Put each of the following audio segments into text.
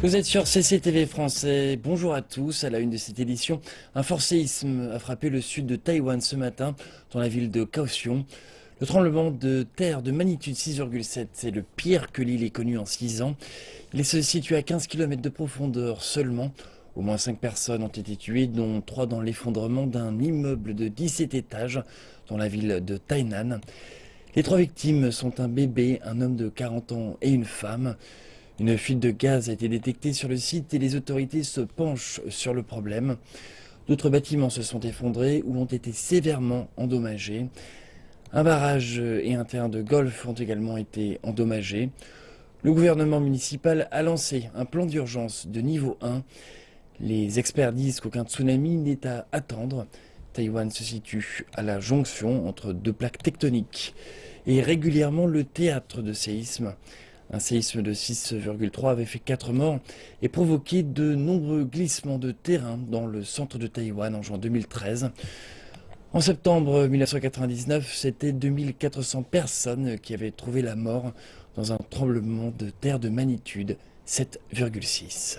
Vous êtes sur CCTV français, bonjour à tous. À la une de cette édition, un fort séisme a frappé le sud de Taïwan ce matin, dans la ville de Kaohsiung. Le tremblement de terre de magnitude 6,7, c'est le pire que l'île ait connu en 6 ans. Il se situe à 15 km de profondeur seulement. Au moins 5 personnes ont été tuées, dont 3 dans l'effondrement d'un immeuble de 17 étages dans la ville de Tainan. Les 3 victimes sont un bébé, un homme de 40 ans et une femme. Une fuite de gaz a été détectée sur le site et les autorités se penchent sur le problème. D'autres bâtiments se sont effondrés ou ont été sévèrement endommagés. Un barrage et un terrain de golf ont également été endommagés. Le gouvernement municipal a lancé un plan d'urgence de niveau 1. Les experts disent qu'aucun tsunami n'est à attendre. Taïwan se situe à la jonction entre deux plaques tectoniques et est régulièrement le théâtre de séismes. Un séisme de 6,3 avait fait 4 morts et provoqué de nombreux glissements de terrain dans le centre de Taïwan en juin 2013. En septembre 1999, c'était 2400 personnes qui avaient trouvé la mort dans un tremblement de terre de magnitude 7,6.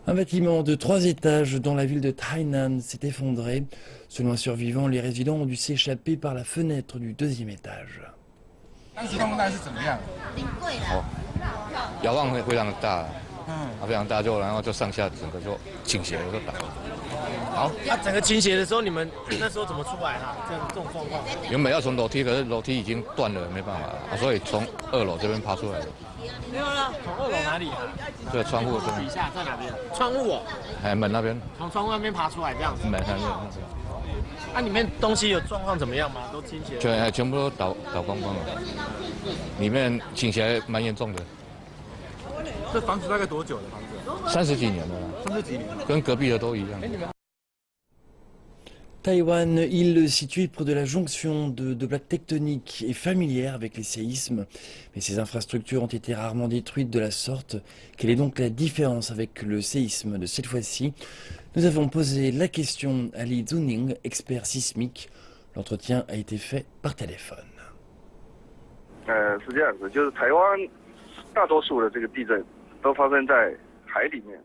Un bâtiment de 3 étages dans la ville de Tainan s'est effondré. Selon un survivant, les résidents ont dû s'échapper par la fenêtre du 2e étage. 当时动荡是怎么样？哦，摇晃会非常大，非常大然后就上下整个就倾斜了，就倒了。好，整个倾斜的时候，你们那时候怎么出来的？这种状况？原本要从楼梯，可是楼梯已经断了，没办法，所以从2楼这边爬出来的。没有了，从2楼哪里啊？这个窗户这边。底下在哪边？窗户哦。门那边。从窗户那边爬出来这样子。门那边。那里面东西有状况怎么样吗？都倾斜。全部都倒光光了，里面倾斜蛮严重的。这房子大概多久的房子？30几年了。30几年，跟隔壁的都一样。Taïwan, île située près de la jonction de plaques tectoniques, est familière avec les séismes, mais ses infrastructures ont été rarement détruites de la sorte. Quelle est donc la différence avec le séisme de cette fois-ci? Nous avons posé la question à Li Zuning, expert sismique. L'entretien a été fait par téléphone. 是这样子，就是台湾大多数的这个地震都发生在海里面。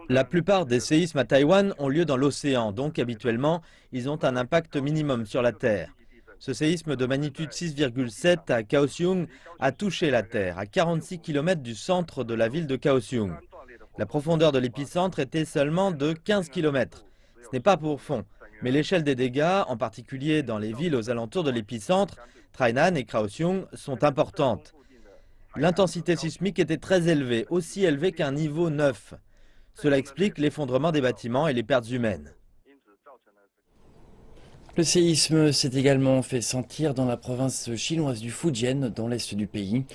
La plupart des séismes à Taïwan ont lieu dans l'océan, donc habituellement, ils ont un impact minimum sur la Terre. Ce séisme de magnitude 6,7 à Kaohsiung a touché la Terre, à 46 km du centre de la ville de Kaohsiung. La profondeur de l'épicentre était seulement de 15 km. Ce n'est pas pour fond, mais l'échelle des dégâts, en particulier dans les villes aux alentours de l'épicentre, Tainan et Kaohsiung, sont importantes. L'intensité sismique était très élevée, aussi élevée qu'un niveau 9. Cela explique l'effondrement des bâtiments et les pertes humaines. Le séisme s'est également fait sentir dans la province chinoise du Fujian, dans l'est du pays.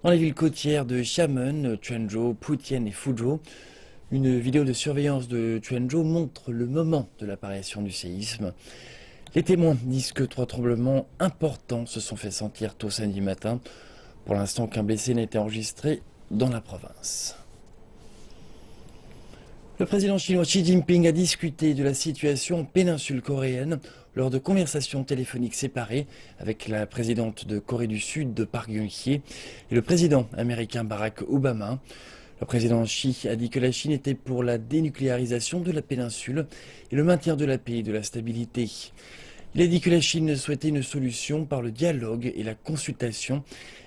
Dans les villes côtières de Xiamen, Quanzhou, Putian et Fuzhou, une vidéo de surveillance de Quanzhou montre le moment de l'apparition du séisme. Les témoins disent que 3 tremblements importants se sont fait sentir tôt samedi matin. Pour l'instant, aucun blessé n'a été enregistré dans la province. Le président chinois Xi Jinping a discuté de la situation en péninsule coréenne lors de conversations téléphoniques séparées avec la présidente de Corée du Sud, Park Geun-hye, et le président américain Barack Obama. Le président Xi a dit que la Chine était pour la dénucléarisation de la péninsule et le maintien de la paix et de la stabilité. Il a dit que la Chine souhaitait une solution par le dialogue et la consultation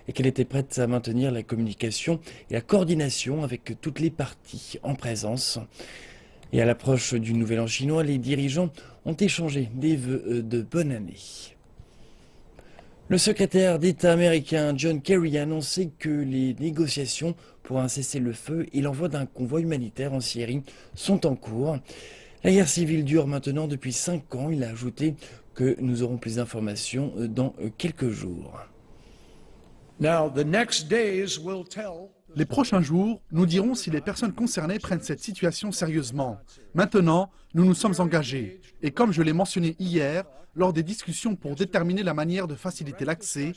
et qu'elle était prête à maintenir la communication et la coordination avec toutes les parties en présence. Et à l'approche du Nouvel An chinois, les dirigeants ont échangé des vœux de bonne année. Le secrétaire d'État américain John Kerry a annoncé que les négociations pour un cessez-le-feu et l'envoi d'un convoi humanitaire en Syrie sont en cours. La guerre civile dure maintenant depuis 5 ans. Il a ajouté que nous aurons plus d'informations dans quelques jours. Les prochains jours nous diront si les personnes concernées prennent cette situation sérieusement. Maintenant, nous nous sommes engagés. Et comme je l'ai mentionné hier, lors des discussions pour déterminer la manière de faciliter l'accès,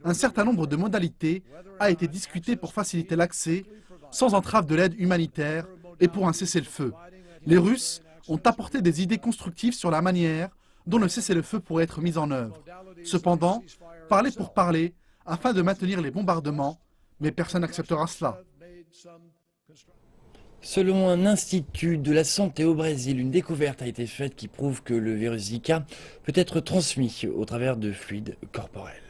un certain nombre de modalités a été discuté pour faciliter l'accès sans entrave de l'aide humanitaire et pour un cessez-le-feu. Les Russes ont apporté des idées constructives sur la manière dont le cessez-le-feu pourrait être mis en œuvre. Cependant, parler pour parler, afin de maintenir les bombardements, mais personne n'acceptera cela. Selon un institut de la santé au Brésil, une découverte a été faite qui prouve que le virus Zika peut être transmis au travers de fluides corporels.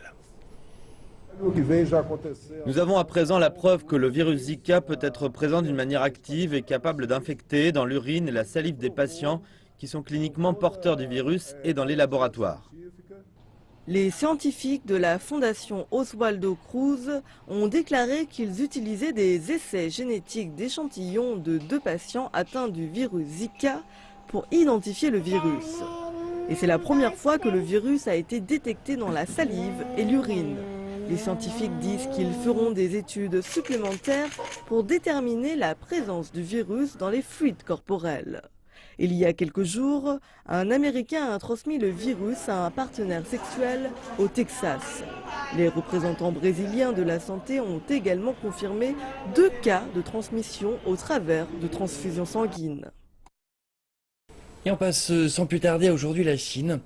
Nous avons à présent la preuve que le virus Zika peut être présent d'une manière active et capable d'infecter dans l'urine et la salive des patients qui sont cliniquement porteurs du virus et dans les laboratoires. Les scientifiques de la fondation Oswaldo Cruz ont déclaré qu'ils utilisaient des essais génétiques d'échantillons de 2 patients atteints du virus Zika pour identifier le virus. Et c'est la première fois que le virus a été détecté dans la salive et l'urine. Les scientifiques disent qu'ils feront des études supplémentaires pour déterminer la présence du virus dans les fluides corporels. Il y a quelques jours, un Américain a transmis le virus à un partenaire sexuel au Texas. Les représentants brésiliens de la santé ont également confirmé 2 cas de transmission au travers de transfusions sanguines. Et on passe sans plus tarder à aujourd'hui la Chine.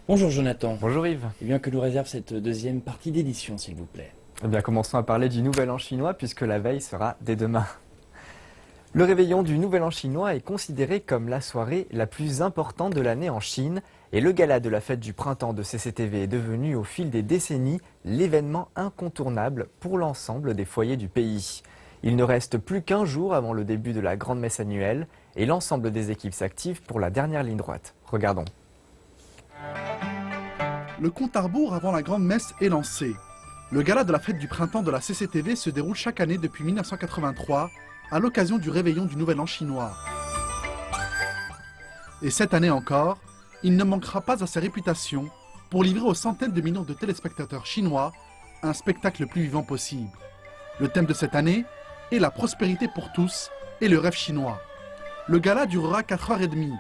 Bonjour Jonathan. Bonjour Yves. Et bien que nous réserve cette deuxième partie d'édition, s'il vous plaît. Eh bien, commençons à parler du Nouvel An chinois puisque la veille sera dès demain. Le réveillon du Nouvel An chinois est considéré comme la soirée la plus importante de l'année en Chine et le gala de la fête du printemps de CCTV est devenu au fil des décennies l'événement incontournable pour l'ensemble des foyers du pays. Il ne reste plus qu'1 jour avant le début de la grande messe annuelle et l'ensemble des équipes s'activent pour la dernière ligne droite. Regardons. Le compte à rebours avant la grande messe est lancé. Le gala de la fête du printemps de la CCTV se déroule chaque année depuis 1983 à l'occasion du réveillon du Nouvel An chinois. Et cette année encore, il ne manquera pas à sa réputation pour livrer aux centaines de millions de téléspectateurs chinois un spectacle le plus vivant possible. Le thème de cette année est la prospérité pour tous et le rêve chinois. Le gala durera 4h30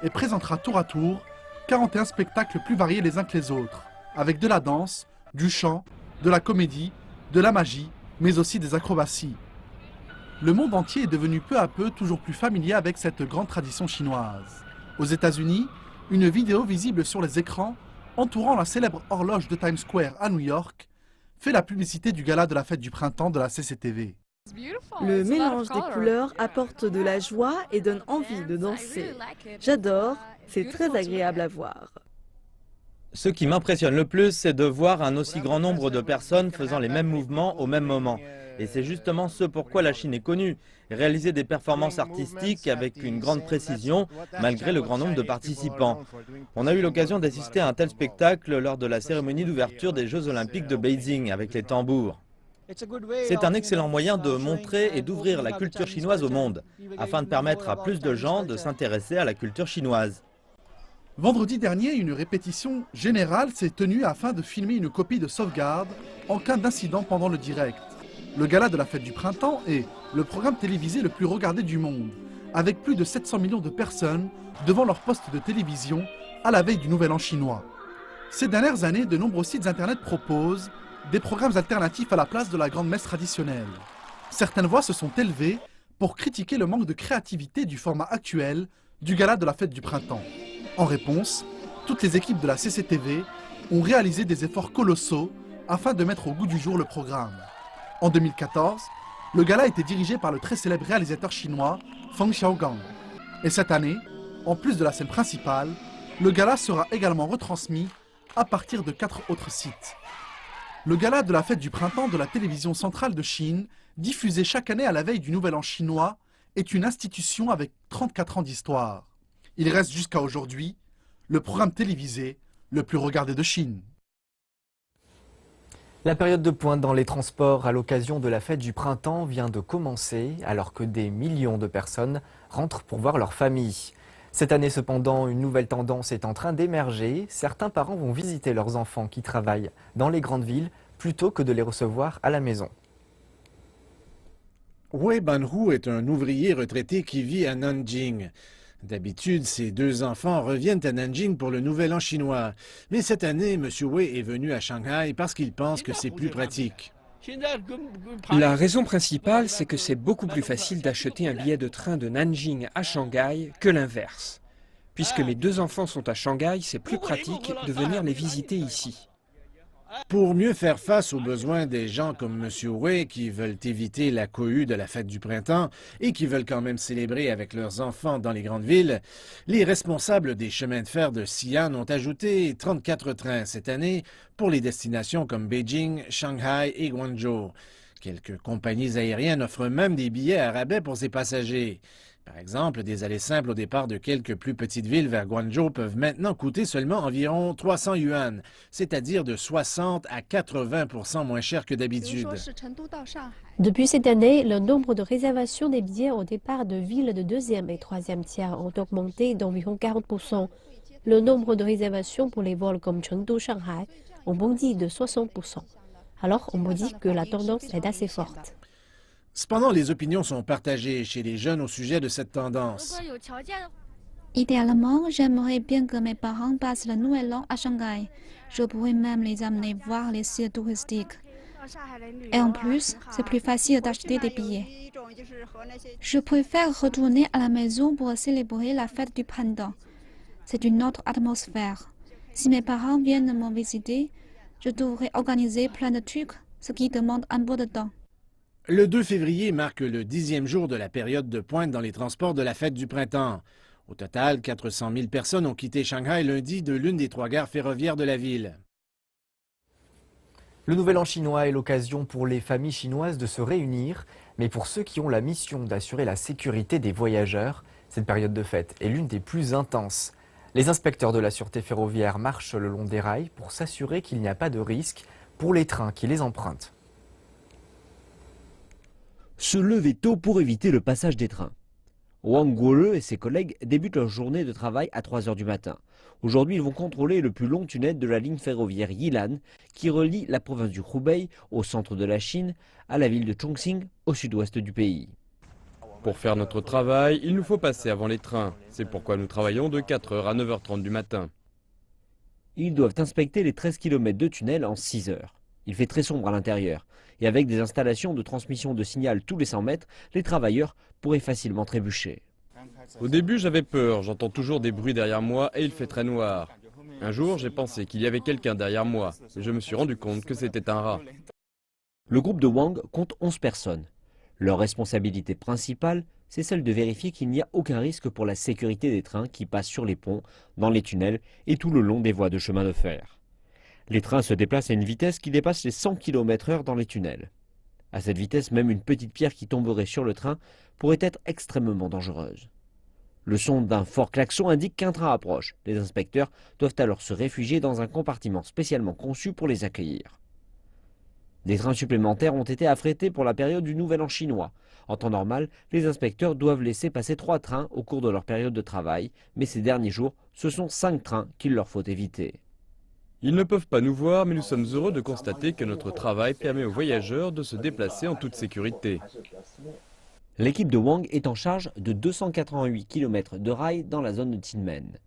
et présentera tour à tour 41 spectacles plus variés les uns que les autres, avec de la danse, du chant, de la comédie, de la magie, mais aussi des acrobaties. Le monde entier est devenu peu à peu toujours plus familier avec cette grande tradition chinoise. Aux États-Unis, une vidéo visible sur les écrans entourant la célèbre horloge de Times Square à New York fait la publicité du gala de la fête du printemps de la CCTV. Le mélange des couleurs apporte de la joie et donne envie de danser. J'adore, c'est très agréable à voir. Ce qui m'impressionne le plus, c'est de voir un aussi grand nombre de personnes faisant les mêmes mouvements au même moment. Et c'est justement ce pourquoi la Chine est connue, réaliser des performances artistiques avec une grande précision, malgré le grand nombre de participants. On a eu l'occasion d'assister à un tel spectacle lors de la cérémonie d'ouverture des Jeux Olympiques de Beijing avec les tambours. C'est un excellent moyen de montrer et d'ouvrir la culture chinoise au monde, afin de permettre à plus de gens de s'intéresser à la culture chinoise. Vendredi dernier, une répétition générale s'est tenue afin de filmer une copie de sauvegarde en cas d'incident pendant le direct. Le gala de la fête du printemps est le programme télévisé le plus regardé du monde, avec plus de 700 millions de personnes devant leur poste de télévision à la veille du Nouvel An chinois. Ces dernières années, de nombreux sites internet proposent des programmes alternatifs à la place de la grande messe traditionnelle. Certaines voix se sont élevées pour critiquer le manque de créativité du format actuel du gala de la fête du printemps. En réponse, toutes les équipes de la CCTV ont réalisé des efforts colossaux afin de mettre au goût du jour le programme. En 2014, le gala était dirigé par le très célèbre réalisateur chinois Feng Xiaogang. Et cette année, en plus de la scène principale, le gala sera également retransmis à partir de 4 autres sites. Le gala de la fête du printemps de la télévision centrale de Chine, diffusé chaque année à la veille du Nouvel An chinois, est une institution avec 34 ans d'histoire. Il reste jusqu'à aujourd'hui le programme télévisé le plus regardé de Chine. La période de pointe dans les transports à l'occasion de la fête du printemps vient de commencer alors que des millions de personnes rentrent pour voir leur famille. Cette année cependant, une nouvelle tendance est en train d'émerger. Certains parents vont visiter leurs enfants qui travaillent dans les grandes villes plutôt que de les recevoir à la maison. Wei Banhu est un ouvrier retraité qui vit à Nanjing. D'habitude, ses 2 enfants reviennent à Nanjing pour le Nouvel An chinois. Mais cette année, M. Wei est venu à Shanghai parce qu'il pense que c'est plus pratique. La raison principale, c'est que c'est beaucoup plus facile d'acheter un billet de train de Nanjing à Shanghai que l'inverse. Puisque mes 2 enfants sont à Shanghai, c'est plus pratique de venir les visiter ici. Pour mieux faire face aux besoins des gens comme M. Wei qui veulent éviter la cohue de la fête du printemps et qui veulent quand même célébrer avec leurs enfants dans les grandes villes, les responsables des chemins de fer de Xi'an ont ajouté 34 trains cette année pour les destinations comme Beijing, Shanghai et Guangzhou. Quelques compagnies aériennes offrent même des billets à rabais pour ces passagers. Par exemple, des allées simples au départ de quelques plus petites villes vers Guangzhou peuvent maintenant coûter seulement environ 300 yuan, c'est-à-dire de 60 à 80% moins cher que d'habitude. Depuis cette année, le nombre de réservations des billets au départ de villes de deuxième et troisième tiers ont augmenté d'environ 40%. Le nombre de réservations pour les vols comme Chengdu-Shanghai ont bondi de 60%. Alors, on me dit que la tendance est assez forte. Cependant, les opinions sont partagées chez les jeunes au sujet de cette tendance. Idéalement, j'aimerais bien que mes parents passent le Nouvel An à Shanghai. Je pourrais même les amener voir les sites touristiques. Et en plus, c'est plus facile d'acheter des billets. Je préfère retourner à la maison pour célébrer la fête du printemps. C'est une autre atmosphère. Si mes parents viennent me visiter, je devrais organiser plein de trucs, ce qui demande un peu de temps. Le 2 février marque le 10e jour de la période de pointe dans les transports de la fête du printemps. Au total, 400 000 personnes ont quitté Shanghai lundi de l'une des 3 gares ferroviaires de la ville. Le Nouvel An chinois est l'occasion pour les familles chinoises de se réunir, mais pour ceux qui ont la mission d'assurer la sécurité des voyageurs, cette période de fête est l'une des plus intenses. Les inspecteurs de la sûreté ferroviaire marchent le long des rails pour s'assurer qu'il n'y a pas de risque pour les trains qui les empruntent. Se lever tôt pour éviter le passage des trains. Wang Guole et ses collègues débutent leur journée de travail à 3 h du matin. Aujourd'hui, ils vont contrôler le plus long tunnel de la ligne ferroviaire Yilan qui relie la province du Hubei au centre de la Chine à la ville de Chongqing au sud-ouest du pays. Pour faire notre travail, il nous faut passer avant les trains. C'est pourquoi nous travaillons de 4 h à 9 h 30 du matin. Ils doivent inspecter les 13 km de tunnel en 6 heures. Il fait très sombre à l'intérieur. Et avec des installations de transmission de signal tous les 100 mètres, les travailleurs pourraient facilement trébucher. Au début, j'avais peur. J'entends toujours des bruits derrière moi et il fait très noir. Un jour, j'ai pensé qu'il y avait quelqu'un derrière moi. Et je me suis rendu compte que c'était un rat. Le groupe de Wang compte 11 personnes. Leur responsabilité principale, c'est celle de vérifier qu'il n'y a aucun risque pour la sécurité des trains qui passent sur les ponts, dans les tunnels et tout le long des voies de chemin de fer. Les trains se déplacent à une vitesse qui dépasse les 100 km/h dans les tunnels. À cette vitesse, même une petite pierre qui tomberait sur le train pourrait être extrêmement dangereuse. Le son d'un fort klaxon indique qu'un train approche. Les inspecteurs doivent alors se réfugier dans un compartiment spécialement conçu pour les accueillir. Des trains supplémentaires ont été affrétés pour la période du Nouvel An chinois. En temps normal, les inspecteurs doivent laisser passer 3 trains au cours de leur période de travail, mais ces derniers jours, ce sont 5 trains qu'il leur faut éviter. Ils ne peuvent pas nous voir, mais nous sommes heureux de constater que notre travail permet aux voyageurs de se déplacer en toute sécurité. L'équipe de Wang est en charge de 288 km de rails dans la zone de Tianmen.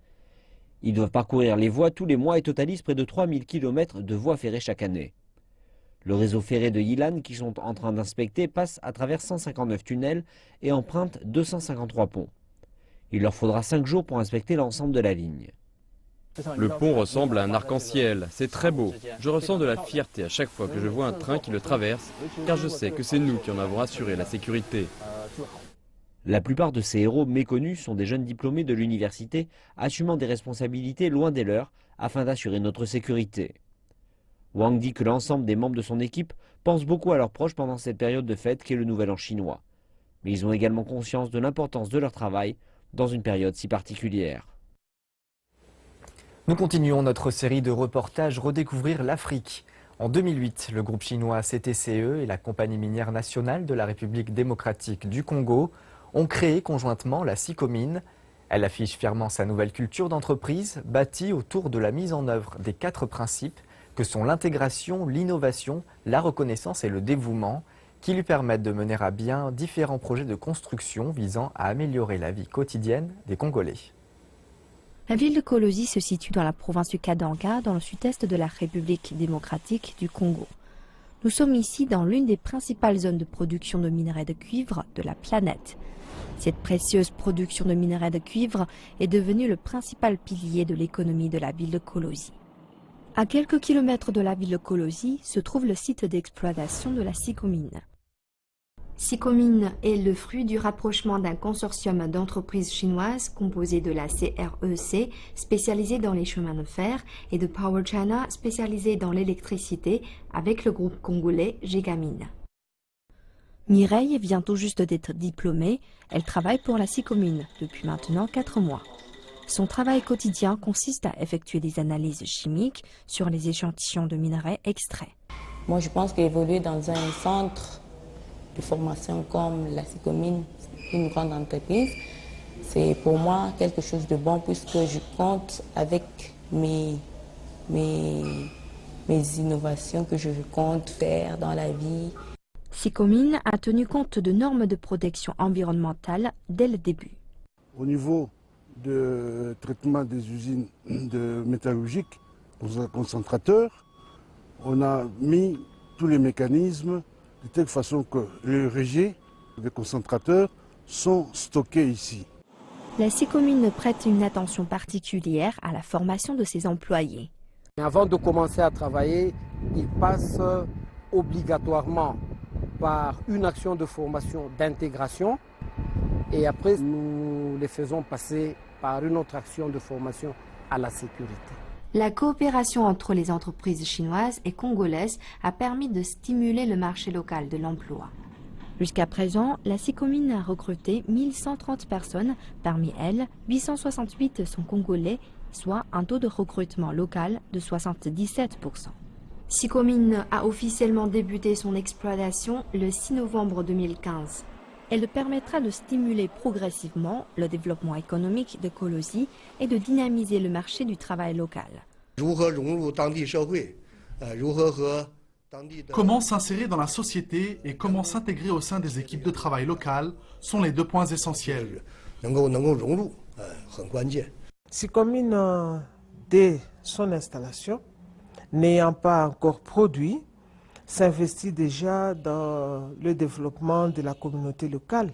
Ils doivent parcourir les voies tous les mois et totalisent près de 3000 km de voies ferrées chaque année. Le réseau ferré de Yilan, qu'ils sont en train d'inspecter, passe à travers 159 tunnels et emprunte 253 ponts. Il leur faudra 5 jours pour inspecter l'ensemble de la ligne. Le pont ressemble à un arc-en-ciel, c'est très beau. Je ressens de la fierté à chaque fois que je vois un train qui le traverse, car je sais que c'est nous qui en avons assuré la sécurité. La plupart de ces héros méconnus sont des jeunes diplômés de l'université, assumant des responsabilités loin des leurs, afin d'assurer notre sécurité. Wang dit que l'ensemble des membres de son équipe pensent beaucoup à leurs proches pendant cette période de fête qu'est le Nouvel An chinois. Mais ils ont également conscience de l'importance de leur travail dans une période si particulière. Nous continuons notre série de reportages Redécouvrir l'Afrique. En 2008, le groupe chinois CTCE et la Compagnie minière nationale de la République démocratique du Congo ont créé conjointement la SICOMINE. Elle affiche fièrement sa nouvelle culture d'entreprise, bâtie autour de la mise en œuvre des 4 principes que sont l'intégration, l'innovation, la reconnaissance et le dévouement, qui lui permettent de mener à bien différents projets de construction visant à améliorer la vie quotidienne des Congolais. La ville de Kolosi se situe dans la province du Katanga, dans le sud-est de la République démocratique du Congo. Nous sommes ici dans l'une des principales zones de production de minerais de cuivre de la planète. Cette précieuse production de minerais de cuivre est devenue le principal pilier de l'économie de la ville de Kolosi. À quelques kilomètres de la ville de Kolosi se trouve le site d'exploitation de la Sicomine. Sicomine est le fruit du rapprochement d'un consortium d'entreprises chinoises composé de la CREC, spécialisée dans les chemins de fer, et de Power China, spécialisée dans l'électricité, avec le groupe congolais Gégamine. Mireille vient tout juste d'être diplômée. Elle travaille pour la Sicomine depuis maintenant 4 mois. Son travail quotidien consiste à effectuer des analyses chimiques sur les échantillons de minerais extraits. Moi, je pense qu'évoluer dans un centre de formation comme la Sicomine, une grande entreprise, c'est pour moi quelque chose de bon puisque je compte avec mes innovations que je compte faire dans la vie. Sicomine a tenu compte de normes de protection environnementale dès le début. Au niveau de traitement des usines métallurgiques, pour un concentrateur, on a mis tous les mécanismes de telle façon que les rejets des concentrateurs sont stockés ici. La Sicomine prête une attention particulière à la formation de ses employés. Avant de commencer à travailler, ils passent obligatoirement par une action de formation d'intégration et après nous les faisons passer par une autre action de formation à la sécurité. La coopération entre les entreprises chinoises et congolaises a permis de stimuler le marché local de l'emploi. Jusqu'à présent, la Sicomine a recruté 1130 personnes, parmi elles 868 sont congolais, soit un taux de recrutement local de 77%. Sicomine a officiellement débuté son exploitation le 6 novembre 2015. Elle permettra de stimuler progressivement le développement économique de Kolosi et de dynamiser le marché du travail local. Comment s'insérer dans la société et comment s'intégrer au sein des équipes de travail locales sont les 2 points essentiels. Sicomine, dès son installation, n'ayant pas encore produit, s'investit déjà dans le développement de la communauté locale.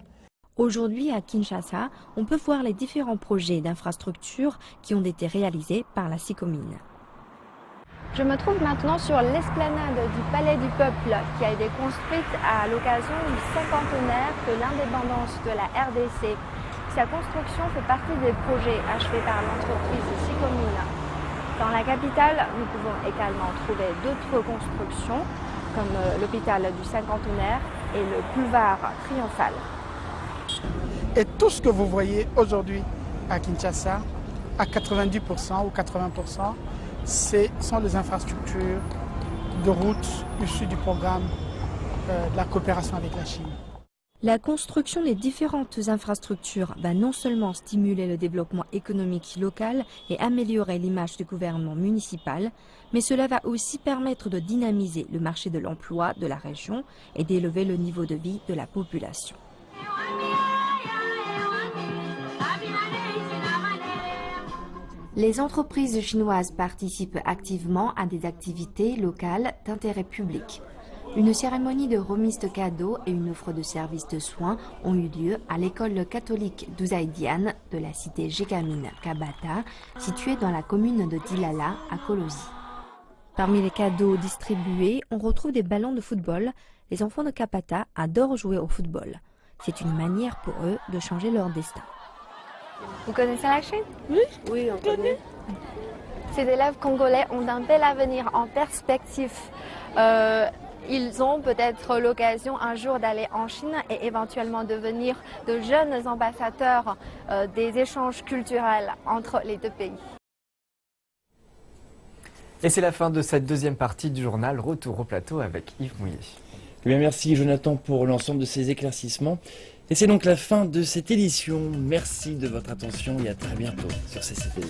Aujourd'hui, à Kinshasa, on peut voir les différents projets d'infrastructures qui ont été réalisés par la Sicomine. Je me trouve maintenant sur l'esplanade du Palais du Peuple qui a été construite à l'occasion du cinquantenaire de l'indépendance de la RDC. Sa construction fait partie des projets achevés par l'entreprise Sicomine. Dans la capitale, nous pouvons également trouver d'autres constructions comme l'hôpital du cinquantenaire et le boulevard triomphal. Et tout ce que vous voyez aujourd'hui à Kinshasa, à 90% ou 80%, ce sont les infrastructures de routes issues du programme de la coopération avec la Chine. La construction des différentes infrastructures va non seulement stimuler le développement économique local et améliorer l'image du gouvernement municipal, mais cela va aussi permettre de dynamiser le marché de l'emploi de la région et d'élever le niveau de vie de la population. Les entreprises chinoises participent activement à des activités locales d'intérêt public. Une cérémonie de remise de cadeaux et une offre de services de soins ont eu lieu à l'école catholique d'Ouzaidian de la cité Gégamine Kabata, située dans la commune de Dilala à Kolosi. Parmi les cadeaux distribués, on retrouve des ballons de football. Les enfants de Kabata adorent jouer au football. C'est une manière pour eux de changer leur destin. Vous connaissez la Chine? Oui, on connaît. Ces élèves congolais ont un bel avenir en perspective. Ils ont peut-être l'occasion un jour d'aller en Chine et éventuellement devenir de jeunes ambassadeurs des échanges culturels entre les 2 pays. Et c'est la fin de cette deuxième partie du journal. Retour au plateau avec Yves Mouillet. Eh bien, merci Jonathan pour l'ensemble de ces éclaircissements. Et c'est donc la fin de cette édition. Merci de votre attention et à très bientôt sur CCTV.